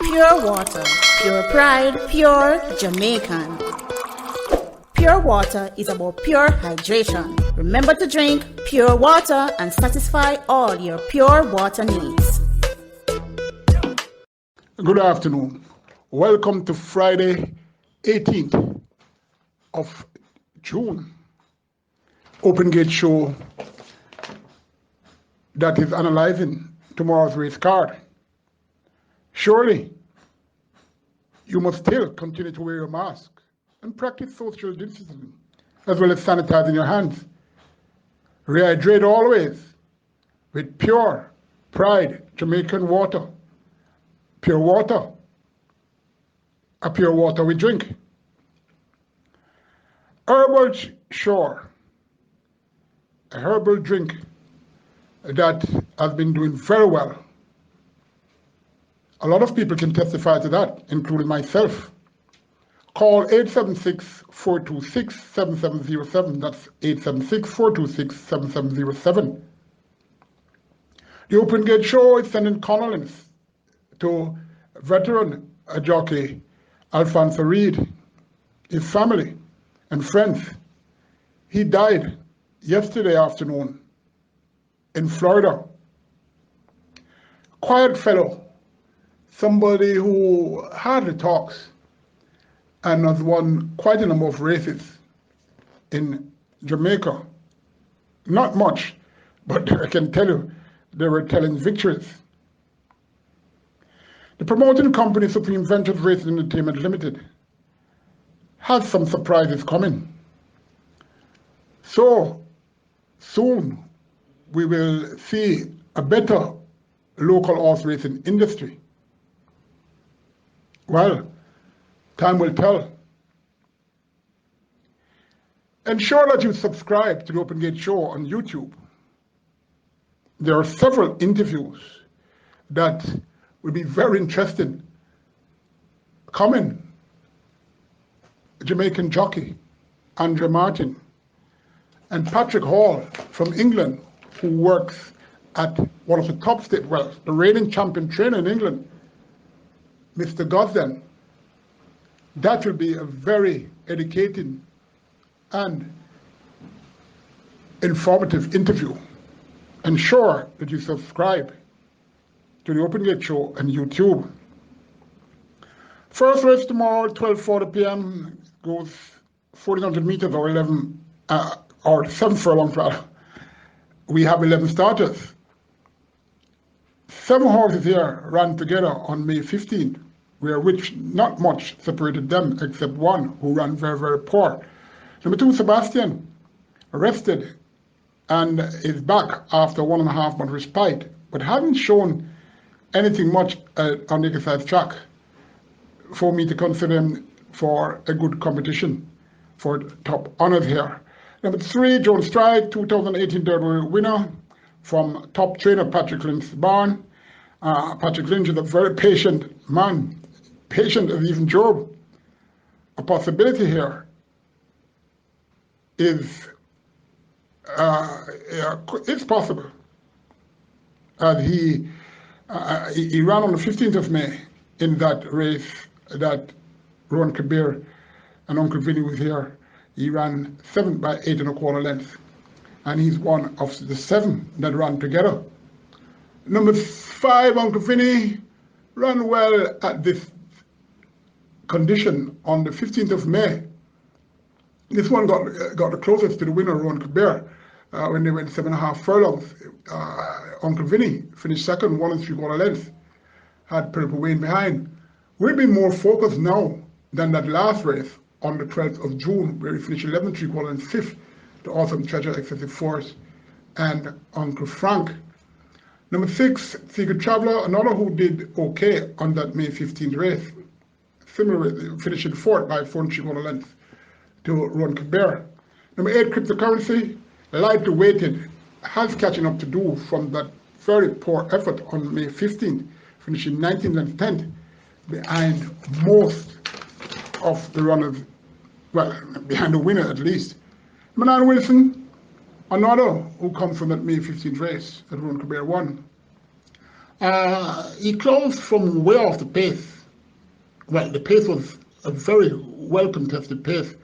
Pure water, pure pride, pure Jamaican. Pure water is about pure hydration. Remember to drink pure water and satisfy all your pure water needs. Good afternoon. Welcome to Friday, 18th of June. Open Gate Show that is analyzing tomorrow's race card. Surely, you must still continue to wear your mask and practice social distancing, as well as sanitizing your hands. Rehydrate always with pure Pride Jamaican water. Pure water, a pure water we drink. Herbal Shore, a herbal drink that has been doing very well. A lot of people can testify to that, including myself. Call 876-426-7707. That's 876-426-7707. The Open Gate Show is sending condolence to veteran jockey Alphonso Reed, his family and friends. He died yesterday afternoon in Florida. Quiet fellow, somebody who hardly talks and has won quite a number of races in Jamaica. Not much, but I can tell you they were telling victories. The promoting company Supreme Ventures Racing Entertainment Limited has some surprises coming. So soon we will see a better local horse racing industry. Well, time will tell. Ensure that you subscribe to the Open Gate Show on YouTube. There are several interviews that will be very interesting. Coming, Jamaican jockey Andre Martin and Patrick Hall from England, who works at one of the top state, well, the reigning champion trainer in England, Mr. Gosden. That will be a very educating and informative interview. Ensure that you subscribe to the Open Gate Show on YouTube. First race tomorrow at 12:40 p.m. goes 1,400 meters or 7 furlongs rather. We have 11 starters. 7 horses here ran together on May 15th, where which not much separated them except one who ran very, very poor. Number 2, Sebastian, rested and is back after 1.5 month respite, but hasn't shown anything much on the exercise track for me to consider him for a good competition for top honors here. Number 3, Joan Strike, 2018 third winner from top trainer Patrick Lynch's barn. Patrick Lynch is a very patient man, patient as even Job. A possibility here is it's possible. He ran on the 15th of May in that race that Ron Kabir and Uncle Vinny was here. He ran 7 by 8 1/4 lengths, and he's one of the 7 that ran together. Number 5, Uncle Vinny, ran well at this condition on the 15th of May. This one got the closest to the winner, Ron Kabir, when they went 7.5 furlongs. Uncle Vinny finished second, 1 3/4 lengths, had Purple Wayne behind. We'll be more focused now than that last race on the 12th of June, where he finished 11 3/4 and 5th, the Awesome Treasure, Excessive Force, and Uncle Frank. Number 6, Secret Traveler, another who did okay on that May 15th race. Similar, finishing 4th by 4 3/4 lengths to Ron Kabir. Number 8, Cryptocurrency, light weighted, has catching up to do from that very poor effort on May 15th, finishing 19th and 10th, behind most of the runners, well, behind the winner at least. Number 9, Wilson, another who comes from that May 15th race that Ron Kabir won. He closed from way off the pace well, the pace was a very well contested pace,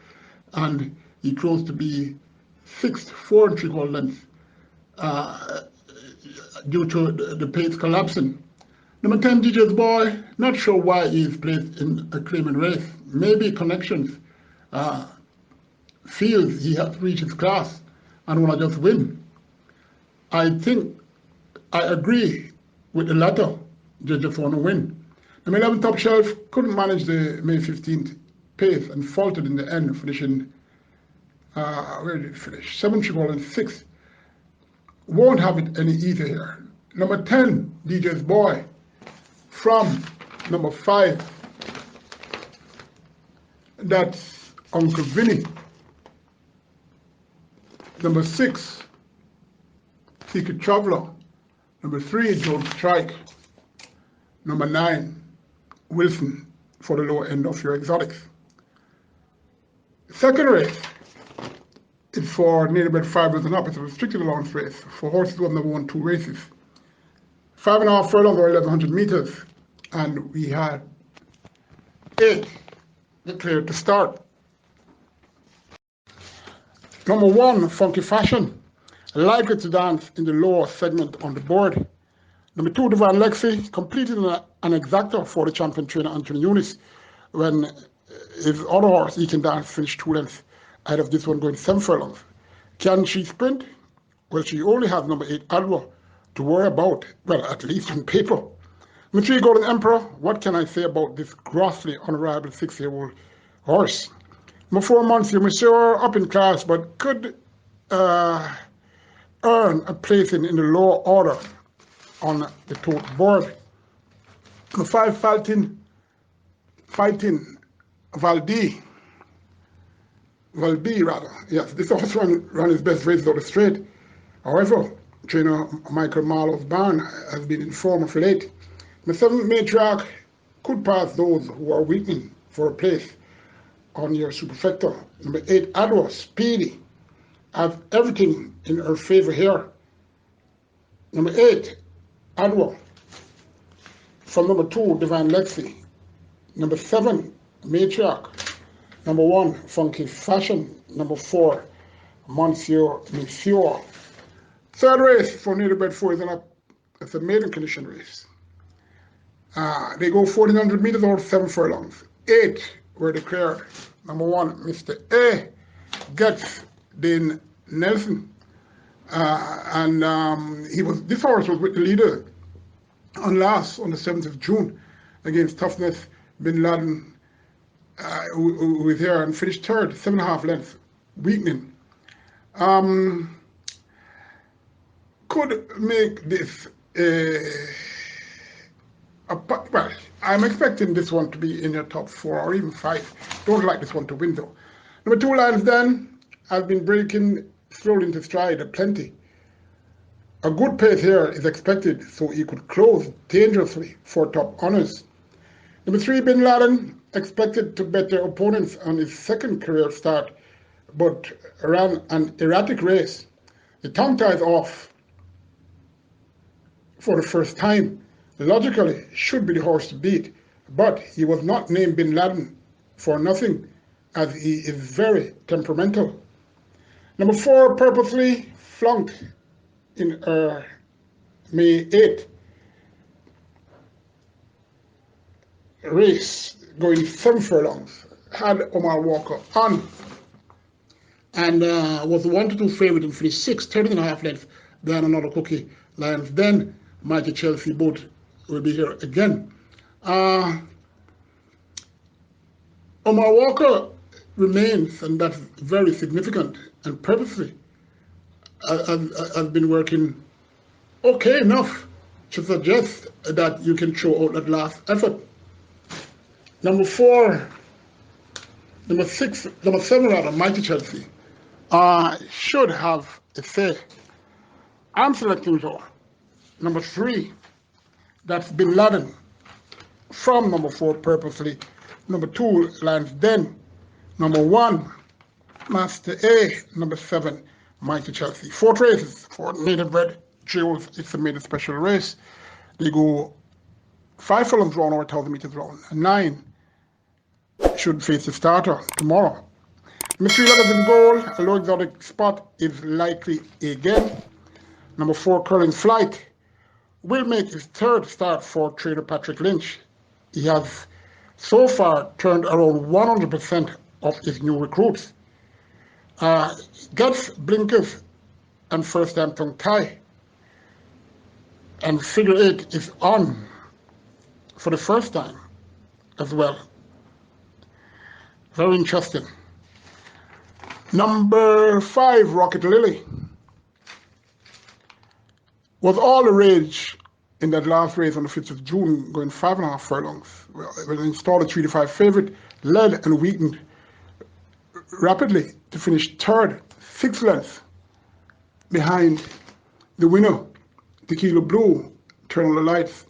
and he closed to be sixth, 4 3/4 lengths due to the pace collapsing. Number 10, DJ's Boy, not sure why he is placed in a claimant race. Maybe connections feels he has reached his class and want to just win. I think I agree with the latter. They just want to win. Number 11, Top Shelf, couldn't manage the May 15th pace and faltered in the end, finishing, where did it finish? 7 3/4 and 6. Won't have it any easier here. Number 10, DJ's Boy, from number 5, that's Uncle Vinny. Number 6, Secret Traveler. Number 3, George Strike. Number 9, Wilson, for the lower end of your exotics. Second race is for native-bred 5 years and up. It's a restricted allowance race for horses who have never won 2 races. 5.5 furlongs or 1,100 meters. And we had 8 declared to start. Number 1, Funky Fashion, likely to dance in the lower segment on the board. Number 2, Divine Lexi, completed an exacta for the champion trainer Anthony Eunice when his other horse, He Can Dance, finished 2 lengths ahead of this one going 7 furlongs. Can she sprint? Well, she only has number 8, Adwa, to worry about, well, at least on paper. Number 3, Golden Emperor, what can I say about this grossly unreliable 6-year-old horse? Number 4, Monsieur Monsieur, up in class, but could earn a placing in the lower order on the tote board. Number 5, Fighting Valby, rather. Yes, this horse ran his best races out the straight. However, trainer Michael Marlowe's barn has been in form of late. The 7th, Matriarch, could pass those who are weakening for a place on your superfecta. Number 8, Adwa, speedy, has everything in her favor here. Number 8, Adwa. From number 2, Divine Lexi. Number 7, Matriarch. Number 1, Funky Fashion. Number 4, Monsieur. Third race for native-bred 4 is it's a maiden condition race. They go 1,400 meters or 7 furlongs. 8 were declared. Number 1, Mr. A gets Dane Nelson. This horse was with the leader on the 7th of June against Toughness Bin Laden, who was here and finished third, 7.5 lengths, weakening. Could make this well, I'm expecting this one to be in your top 4 or even 5. Don't like this one to win though. Number 2, Lions Den, has been breaking slowly into stride at plenty. A good pace here is expected, so he could close dangerously for top honors. Number 3, Bin Laden, expected to better opponents on his second career start, but ran an erratic race. The tongue ties off for the first time. Logically, should be the horse to beat, but he was not named Bin Laden for nothing, as he is very temperamental. Number 4, purposely flunked in May 8th race, going 7 furlongs, had Omar Walker on, and was the 1-2 favorite and finished 6th, 13.5 lengths behind another cookie. Lions Den, Mighty Chelsea, both will be here again. Omar Walker remains, and that's very significant, and purposely has been working okay enough to suggest that you can throw out that last effort. Number 7 rather, Mighty Chelsea, should have a say. I'm selecting though number 3, that's Bin Laden, from number 4, purposely. Number 2, Lions Den. Number 1, Master A. Number 7, Mighty Chelsea. 4 races for native-bred trios. It's a maiden special race. They go 5 furlongs round or 1,000 meters round. 9 should face the starter tomorrow. Number 3, Letters in Gold, a low exotic spot is likely again. Number 4, Curling Flight will make his third start for trainer Patrick Lynch. He has so far turned around 100% of his new recruits. Gets blinkers and first time tongue tie. And figure 8 is on for the first time as well. Very interesting. Number 5, Rocket Lily. Was all the rage in that last race on the 5th of June, going 5.5 furlongs. When installed a 3 to 5 favourite, led and weakened rapidly to finish third, 6 lengths behind the winner, Tequila Blue, Turn on the Lights.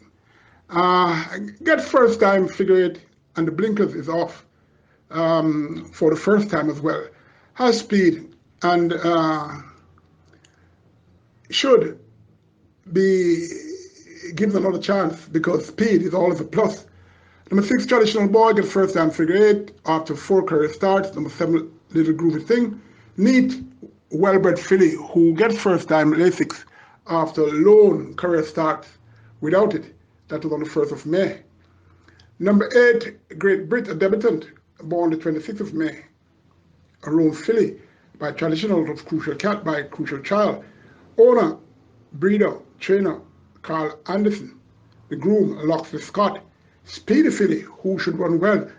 Get first time, figure 8, and the blinkers is off for the first time as well. Has speed and should be given another chance because speed is always a plus. Number 6, Traditional Boy, gets first time, figure 8 after 4 career starts. Number 7, Little Groovy Thing. Neat, well-bred filly who gets first time Lasix after lone career starts without it. That was on the 1st of May. Number 8, Great Brit, a debutant, born the 26th of May. A lone filly by Traditional of Crucial Cat by Crucial Child. Owner, breeder, trainer, Carl Anderson. The groom, Loxley Scott. Speedy filly who should run well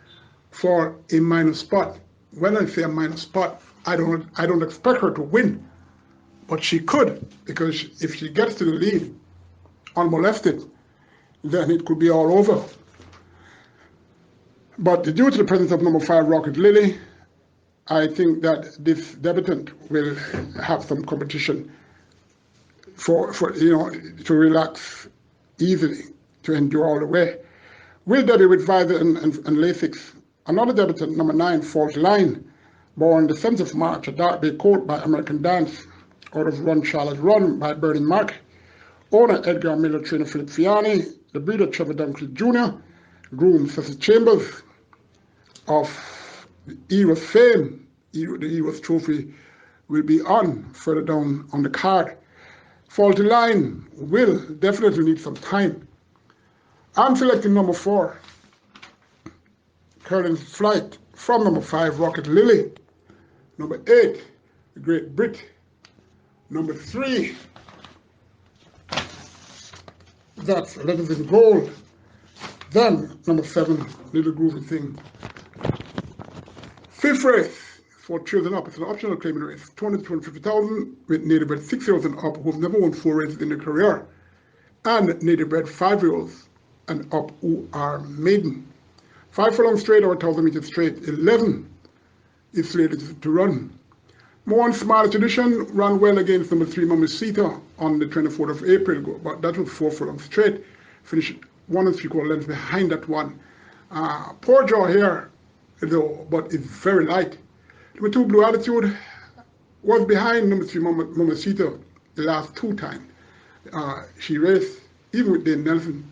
for a minor spot. When I say a minor spot, I don't expect her to win, but she could, because if she gets to the lead unmolested, then it could be all over. But due to the presence of number 5, Rocket Lily, I think that this debutant will have some competition for to relax easily, to endure all the way. Will debut with Visor and Lasix. Another debutant, number 9, Fault Line, born the 7th of March, a dark bay coat by American Dance, out of Run Charlotte Run by Burning Mark. Owner, Edgar Miller, trainer Philip Fiani. The breeder, Trevor Dunkley Jr. Groom, Cecil Chambers of Eros fame. The Eros Trophy will be on further down on the card. Faulty Line will definitely need some time. I'm selecting number 4, Curling Flight, from number 5, Rocket Lily. Number 8, The Great Brit. Number 3, that's Letters in Gold. Then number 7, Little Groovy Thing. 5th race for children up. It's an optional claiming race. 250,000 with native bred 6-year-olds and up who have never won 4 races in their career, and native bred 5-year-olds and up who are maiden. 5 furlong straight or 1,000 meters straight. 11 is slated to run. More Smarter Tradition ran well against number 3, Mamacita, on the 24th of April, but that was 4 furlong straight. Finished 1 3/4 lengths behind that one. Poor draw here, though, but it's very light. Number 2, Blue Attitude, was behind number 3, Mamacita, the last 2 times. She raced, even with Dane Nelson,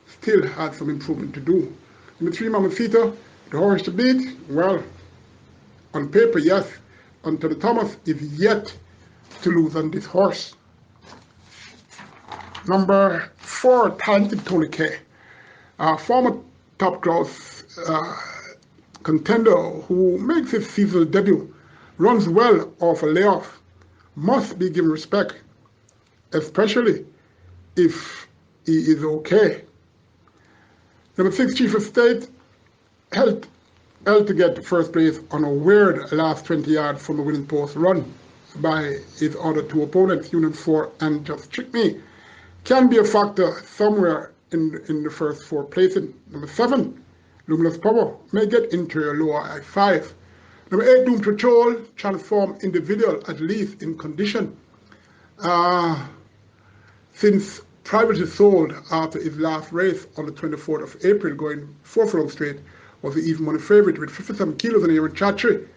still had some improvement to do. Number 3, Mamacita, the horse to beat, well, on paper, yes. Anthony Thomas is yet to lose on this horse. Number 4, Talented Tony K, former top class contender who makes his seasonal debut, runs well off a layoff, must be given respect, especially if he is okay. Number 6, Chief of State, held to get first place on a weird last 20 yards from the winning post run by his other 2 opponents, Unit 4 and Just Trick Me, can be a factor somewhere in the first 4 placing. Number 7, Luminous Power, may get interior lower at 5. Number 8, Doom Patrol, transform individual at least in condition. Since privately sold after his last race on the 24th of April, going 4 furlong straight, was the even money favorite with 57 kilos on Aaron Chatry.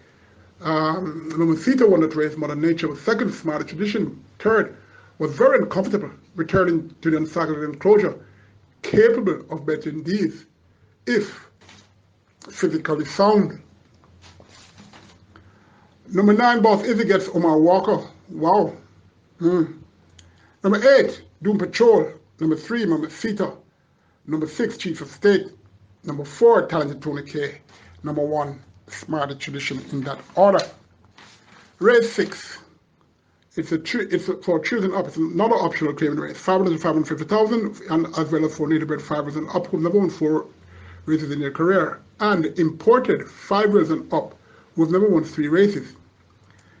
Mamacita won that race. Mother Nature was 2nd, Smarter Tradition 3rd, was very uncomfortable returning to the unsackled enclosure, capable of betting these if physically sound. Number 9, Boss Izzy gets Omar Walker. Wow. Number 8, Doom Patrol. Number 3, Mama Sita. Number 6, Chief of State. Number 4, Talented Tony K. Number 1, Smarter Tradition, in that order. Race 6. It's for children up. It's another optional claiming race. 550,000, and as well as for native-bred 5 years and up who've never won 4 races in their career, and imported 5 years and up who've never won 3 races.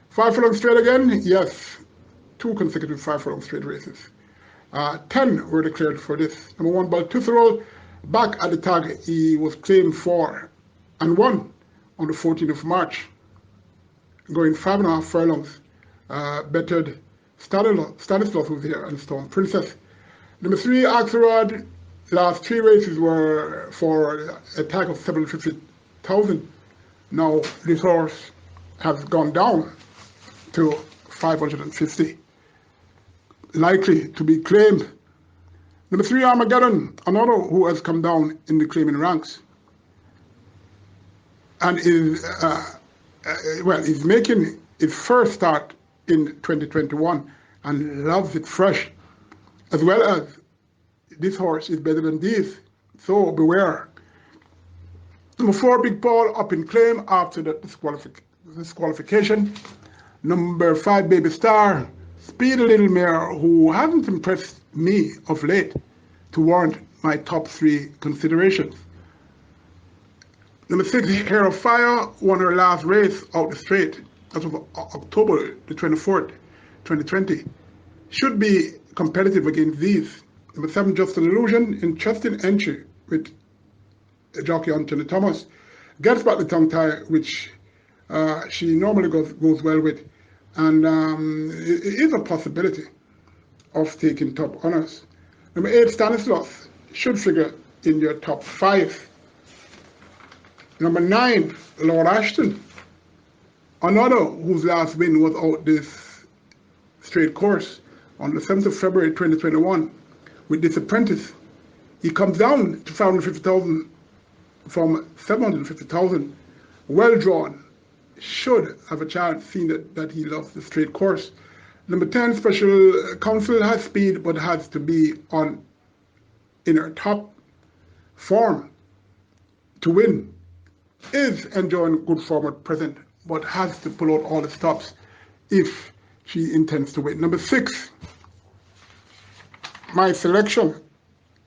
5 furlong straight again? Yes. 2 consecutive 5 furlong straight races. 10 were declared for this. Number 1, Baltusarol, back at the tag he was claimed for and won on the 14th of March, going 5.5 furlongs. Bettered Stanislaus was here and Storm Princess. Number 3, Axelrod. Last 3 races were for a tag of 750,000. Now this horse has gone down to 550. Likely to be claimed. Number 3, Armageddon, another who has come down in the claiming ranks, and is making his first start in 2021 and loves it fresh, as well as this horse is better than these, so beware. Number 4, Big Paul, up in claim after the disqualification. Number 5, Baby Star, Speedy Little Mare, who hasn't impressed me of late to warrant my top 3 considerations. Number 6, Hair of Fire, won her last race out the straight as of October the 24th, 2020. Should be competitive against these. Number 7, Just an Illusion, interesting entry with jockey Anthony Thomas. Gets back the tongue tie, which she normally goes well with. And it is a possibility of taking top honors. Number 8, Stanislaus, should figure in your top 5. Number 9, Lord Ashton, another whose last win was out this straight course on the 7th of February 2021 with this apprentice. He comes down to 550,000 from 750,000. Well drawn. Should have a chance, seeing that he loves the straight course. Number 10, Special Counsel, has speed but has to be in her top form to win. Is enjoying good form at present, but has to pull out all the stops if she intends to win. Number 6, my selection,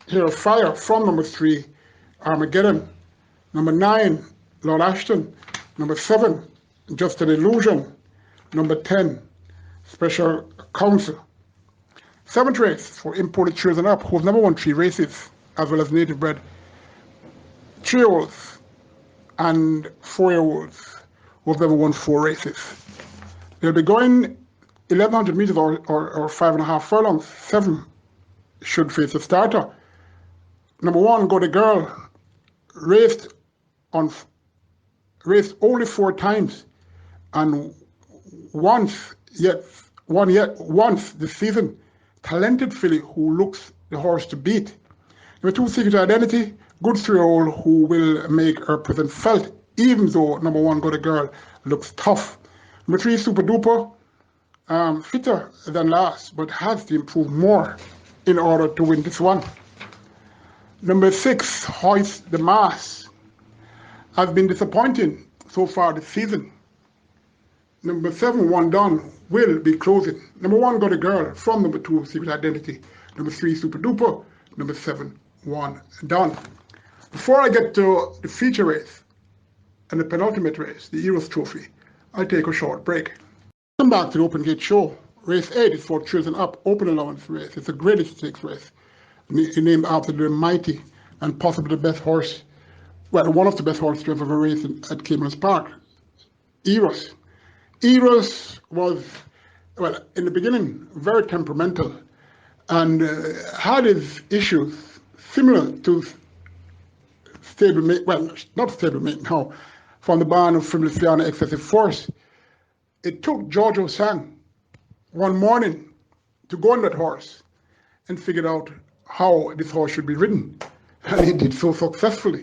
Hair of Fire, from number 3, Armageddon. Number 9, Lord Ashton. Number 7, Just an Illusion. Number 10, Special Counsel. 7th race for imported children up who have never won 3 races, as well as native bred 3-year-olds and 4-year-olds who have never won 4 races. They'll be going 1,100 meters or 5.5 furlongs. 7 should face a starter. Number 1, Go the Girl, raced only 4 times, and once this season. Talented filly who looks the horse to beat. Number 2, Secret Identity, good 3-year-old who will make her presence felt, even though number 1, Go the Girl, looks tough. Number 3, Super Duper, fitter than last, but has to improve more in order to win this one. Number 6, Hoist the Mass, has been disappointing so far this season. Number 7, One Done, will be closing. Number 1, Got a Girl, from number 2, Secret Identity. Number 3, Super Duper. Number 7, One Done. Before I get to the feature race and the penultimate race, the Heroes Trophy, I'll take a short break. Welcome back to the Open Gate Show. Race 8 is for Children Up Open Allowance race. It's a greatest stakes race, named after the mighty and possibly the best horse, well, one of the best horses to ever race at Caymanas Park, Heroes. Heroes was, well, in the beginning, very temperamental and had his issues similar to stablemate, well, not stablemate now, from the barn of Frivolous Fiona Excessive Force. It took Giorgio Sang one morning to go on that horse and figured out how this horse should be ridden. And he did so successfully.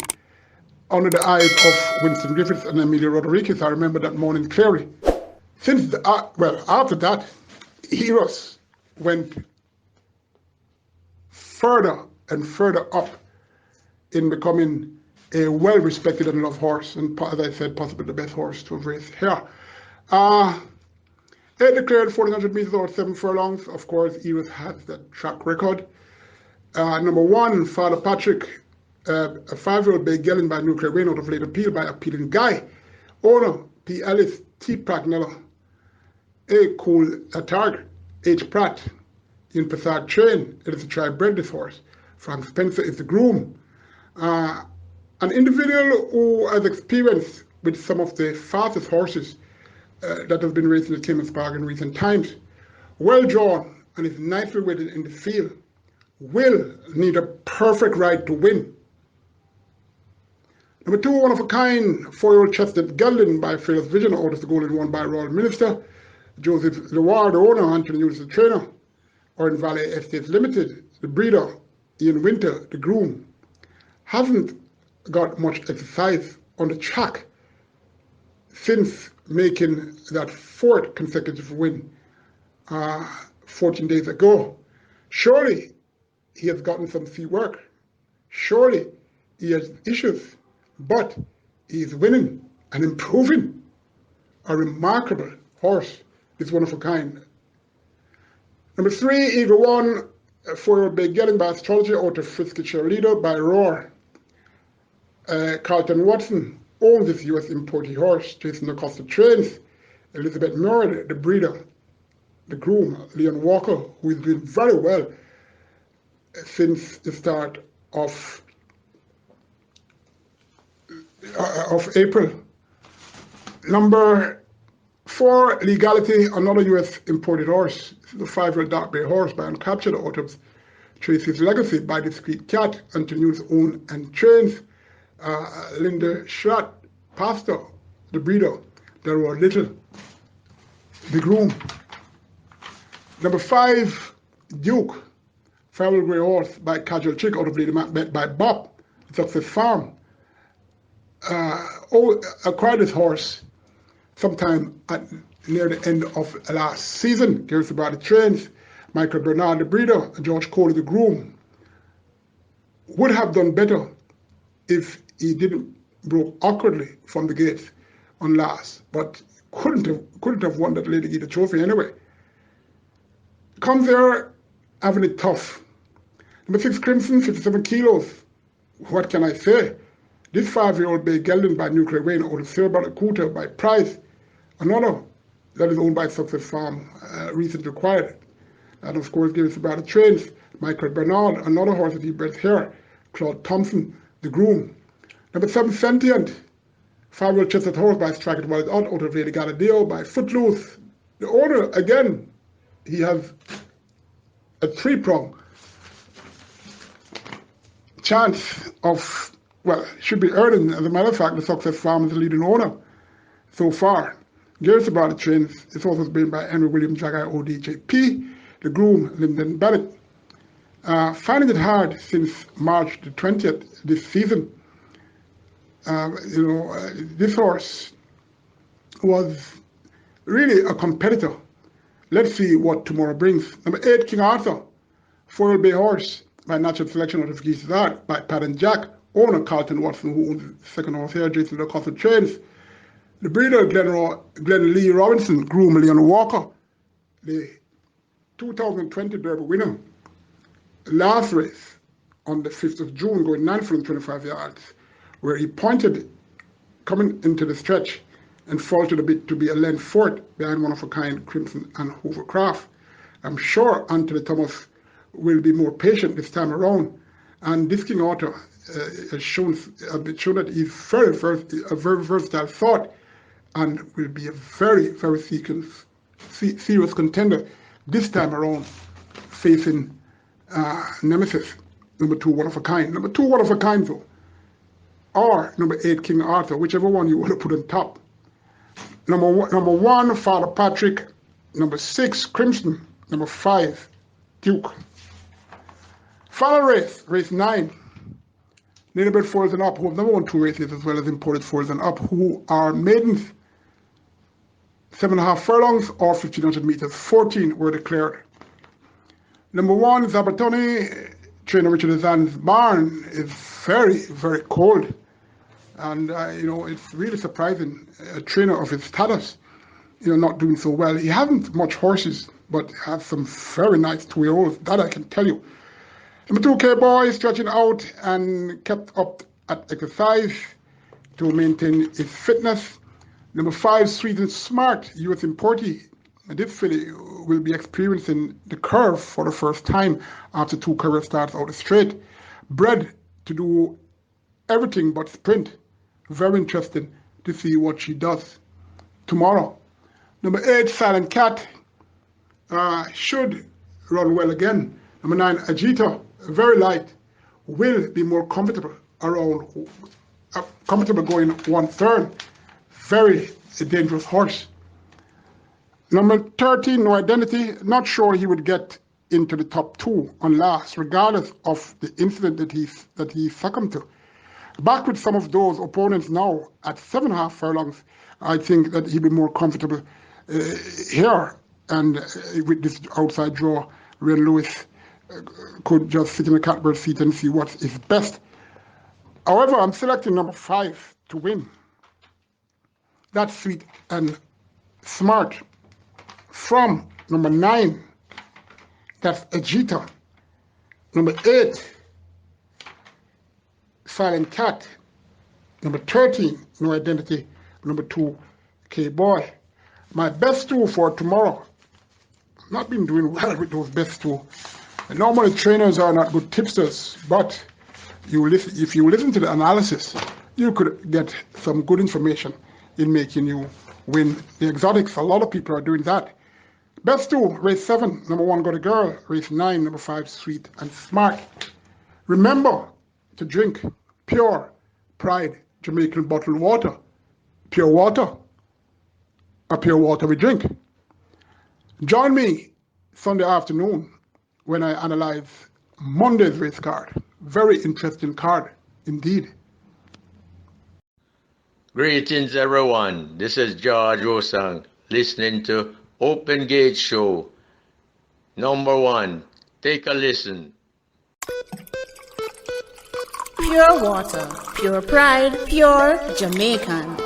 under the eyes of Winston Griffiths and Emilio Rodriguez. I remember that morning clearly. After that, Heroes went further and further up in becoming a well-respected and loved horse, and as I said, possibly the best horse to have raced here. It declared 1400 meters or 7 furlongs. Of course, Heroes has that track record. Number 1, Father Patrick, a 5-year-old bay gelding by Nuclear Rain out of late appeal by Appealing Guy. Owner, P. Ellis, T. Pragnella, A. Cool Target, H. Pratt, in Passard Train. It is a tri-bred, this horse. Frank Spencer is the groom. An individual who has experience with some of the fastest horses that have been racing at Caymanas Park in recent times. Well drawn and is nicely weighted in the field. Will need a perfect ride to win. Number 2, one of a kind, 4-year-old Chestnut Gelding by Fearless Vision, out of the Golden One by Royal Minister. Joseph Leward, the owner, Anthony Hughes, the trainer. Orange Valley Estates Limited, the breeder, Ian Winter, the groom. Hasn't got much exercise on the track since making that 4th consecutive win 14 days ago. Surely he has gotten some sea work. Surely he has issues, but he is winning and improving. A remarkable horse, is one of a kind. Number 3, Eagle One, a 4-year-old bay gelding by Astrology, out of Frisky Cheerleader by Roar. Carlton Watson owns this U.S. imported horse. Jason Acosta trains. Elizabeth Murray, the breeder, the groom, Leon Walker, who is doing very well since the start of April. Number 4, Legality, another U.S. imported horse. This is a 5-year-old dark bay horse by Uncaptured, out of Tracy's Legacy by Discreet Cat, Anthony's Own and Trains. Linda Schlatt, Pastor, the breeder, Delroy Little, the groom. Number 5, Duke, Farrell Grey horse by Casual Chick, out of Lady Macbeth by Bob, Success Farm. Acquired this horse sometime near the end of last season. Gareth about the trains. Michael Bernard, the breeder, and George Cole, the groom. Would have done better if he didn't broke awkwardly from the gates on last, but couldn't have won that Lady Gita trophy anyway. Comes there having it tough. Number 6, Crimson, 57 kilos. What can I say? This 5-year-old bay gelding by Nuclear Rain, out of Silver Cuta by Price. Another that is owned by Success Farm, recently acquired. And of course, gives about the trains. Michael Bernard, another horse that he bred here. Claude Thompson, the groom. Number 7, Sentient, 5-year-old Chestnut horse by Strike It While It's Out of Lady Galadeo by Footloose. The owner, again, he has a 3-prong chance of, should be earning. As a matter of fact, the Success Farm is the leading owner so far. Gears about the trains, it's also been by Henry William Jagai ODJP, the groom, Lyndon Bennett. Finding it hard since March the 20th this season. This horse was really a competitor. Let's see what tomorrow brings. Number 8, King Arthur, 4-year-old bay horse by Natural Selection out of Geese's Art by Pat and Jack, owner Carlton Watson, who owns the second horse here, Jason Acosta trains. The breeder, Glenn Lee Robinson, groom Leon Walker, the 2020 Derby winner. Last race on the 5th of June, going 9th from 25 yards, where he pointed coming into the stretch and faltered a bit to be a length fourth behind one of a kind, Crimson and Hovercraft. I'm sure Anthony Thomas will be more patient this time around, and this King Arthur has shown that he's a very versatile thought and will be a very, very serious contender this time around, facing Nemesis, number 2, One of a Kind. Number 2, One of a Kind, though, or number 8, King Arthur, whichever one you want to put on top. Number 1, Father Patrick. Number 6, Crimson. Number 5, Duke. Final race 9. Native-bred foals and up, who have never won 2 races, as well as imported foals and up, who are maidens, 7.5 furlongs or 1,500 meters. 14 were declared. Number 1, Zabatoni, trainer Richard Azan's barn is very, very cold. And, it's really surprising, a trainer of his status, not doing so well. He hasn't much horses, but has some very nice 2-year-olds, that I can tell you. Number 2, K-Boy, stretching out and kept up at exercise to maintain his fitness. Number 5, Sweet and Smart, US importee. This filly will be experiencing the curve for the first time after 2 career starts out straight. Bred to do everything but sprint. Very interesting to see what she does tomorrow. Number 8, Silent Cat, should run well again. Number 9, Ajita, very light, will be more comfortable comfortable going 1/3. Very dangerous horse. Number 13, No Identity, not sure he would get into the top 2 on last, regardless of the incident that he succumbed to. Back with some of those opponents now at 7.5 furlongs, I think that he'd be more comfortable here. And with this outside draw, Ray Lewis could just sit in the catbird seat and see what is best. However, I'm selecting number 5 to win. That's Sweet and Smart. From number 9, that's Ajita. Number 8, Silent Cat. Number 13, No Identity. Number 2, K-Boy. My best 2 for tomorrow. Not been doing well with those best 2. And normally trainers are not good tipsters, but if you listen to the analysis, you could get some good information in making you win the exotics. A lot of people are doing that. Best 2, race 7, number 1, Got a Girl. Race 9, number 5, Sweet and Smart. Remember to drink pure Pride Jamaican bottled water. Pure water. A pure water we drink. Join me Sunday afternoon when I analyze Monday's race card. Very interesting card indeed. Greetings everyone, this is George Rosang listening to Open Gate Show. Number 1, take a listen. Pure water, pure pride, pure Jamaican.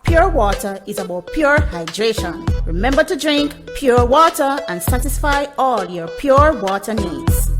Pure water is about pure hydration. Remember to drink pure water and satisfy all your pure water needs.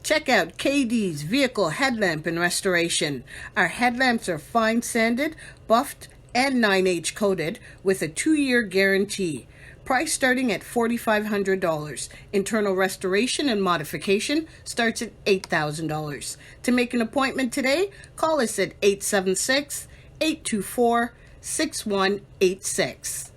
Check out KD's Vehicle Headlamp and Restoration. Our headlamps are fine sanded, buffed, and 9H coated with a 2-year guarantee. Price starting at $4,500. Internal restoration and modification starts at $8,000. To make an appointment today, call us at 876-824-6186.